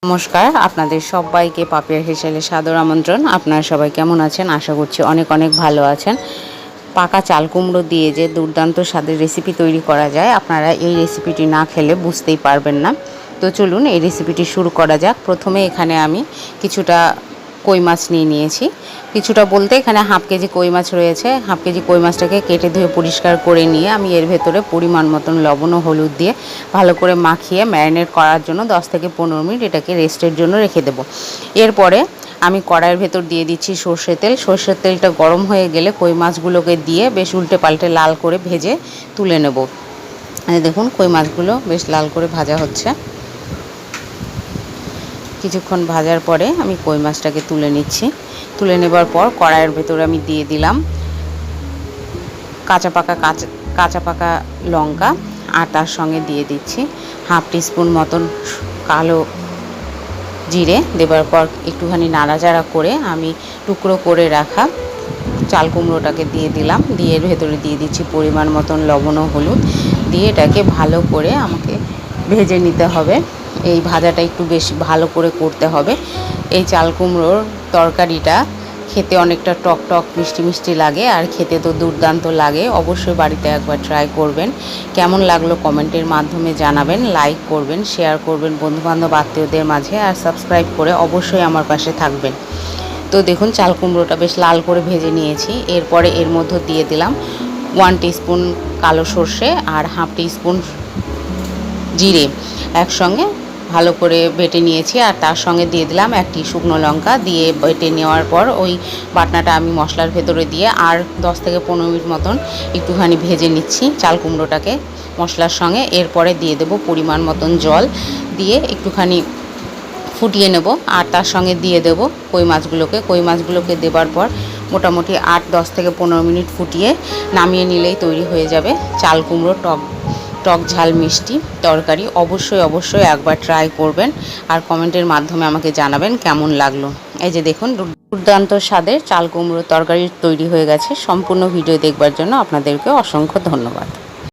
নমস্কার, আপনাদের সবাইকে পাপিয়ার হেসেলে সাদর আমন্ত্রণ। আপনারা সবাই কেমন আছেন? আশা করছি অনেক অনেক ভালো আছেন। পাকা চাল কুমড়ো দিয়ে যে দুর্দান্ত স্বাদের রেসিপি তৈরি করা যায়, আপনারা এই রেসিপিটি না খেলে বুঝতেই পারবেন না। তো চলুন এই রেসিপিটি শুরু করা যাক। প্রথমে এখানে আমি কিছুটা কই মাছ নিয়ে নিয়েছি। কিছুটা বলতে এখানে হাফ কেজি কই মাছ রয়েছে। হাফ কেজি কই মাছটাকে কেটে ধুয়ে পরিষ্কার করে নিয়ে আমি এর ভেতরে পরিমাণ মতন লবণ ও হলুদ দিয়ে ভালো করে মাখিয়ে ম্যারিনেট করার জন্য 10 থেকে 15 মিনিট এটাকে রেস্টের জন্য রেখে দেবো। এরপরে আমি কড়াইয়ের ভেতর দিয়ে দিচ্ছি সর্ষের তেল। সর্ষের তেলটা গরম হয়ে গেলে কই মাছগুলোকে দিয়ে বেশ উল্টে পাল্টে লাল করে ভেজে তুলে নেব। দেখুন কই মাছগুলো বেশ লাল করে ভাজা হচ্ছে। কিছুক্ষণ ভাজার পরে আমি কই মাছটাকে তুলে নিচ্ছি। তুলে নেবার পর কড়াইয়ের ভেতরে আমি দিয়ে দিলাম কাঁচা পাকা লঙ্কা, আর তার সঙ্গে দিয়ে দিচ্ছি হাফ টিস্পুন মতন কালো জিরে। দেবার পর একটুখানি নাড়াচাড়া করে আমি টুকরো করে রাখা চাল কুমড়োটাকে দিয়ে দিলাম। দিয়ে এর ভেতরে দিয়ে দিচ্ছি পরিমাণ মতন লবণ ও হলুদ দিয়ে এটাকে ভালো করে আমাকে ভেজে নিতে হবে। এই ভাজাটা একটু বেশি ভালো করে করতে হবে। এই চাল কুমড়োর তরকারিটা খেতে অনেকটা টক টক মিষ্টি মিষ্টি লাগে, আর খেতে তো দুর্দান্ত লাগে। অবশ্যই বাড়িতে একবার ট্রাই করবেন। কেমন লাগলো কমেন্টের মাধ্যমে জানাবেন, লাইক করবেন, শেয়ার করবেন বন্ধুবান্ধব আত্মীয়দের মাঝে, আর সাবস্ক্রাইব করে অবশ্যই আমার পাশে থাকবেন। তো দেখুন চাল কুমড়োটা বেশ লাল করে ভেজে নিয়েছি। এরপরে এর মধ্যে দিয়ে দিলাম 1 টিস্পুন কালো সর্ষে আর হাফ টিস্পুন জিরে একসঙ্গে ভালো করে বেটে নিয়েছি, আর তার সঙ্গে দিয়ে দিলাম একটি শুকনো লঙ্কা। দিয়ে বেটে নেওয়ার পর ওই বাটনাটা আমি মশলার ভেতরে দিয়ে আর 10 থেকে 15 মিনিট মতন একটুখানি ভেজে নিচ্ছি চাল কুমড়োটাকে মশলার সঙ্গে। এরপরে দিয়ে দেব পরিমাণ মতন জল, দিয়ে একটুখানি ফুটিয়ে নেব, আর তার সঙ্গে দিয়ে দেব কই মাছগুলোকে দেবার পর মোটামুটি 8-10 থেকে 15 মিনিট ফুটিয়ে নামিয়ে নিলেই তৈরি হয়ে যাবে চাল কুমড়ো টক ঝাল মিষ্টি তরকারি। অবশ্যই একবার ট্রাই করবেন, আর কমেন্টের মাধ্যমে আমাকে জানাবেন কেমন লাগলো। এই যে দেখুন দুর্দান্ত স্বাদের চাল কুমড়ো তরকারি তৈরি হয়ে গেছে। সম্পূর্ণ ভিডিও দেখবার জন্য আপনাদেরকে অসংখ্য ধন্যবাদ।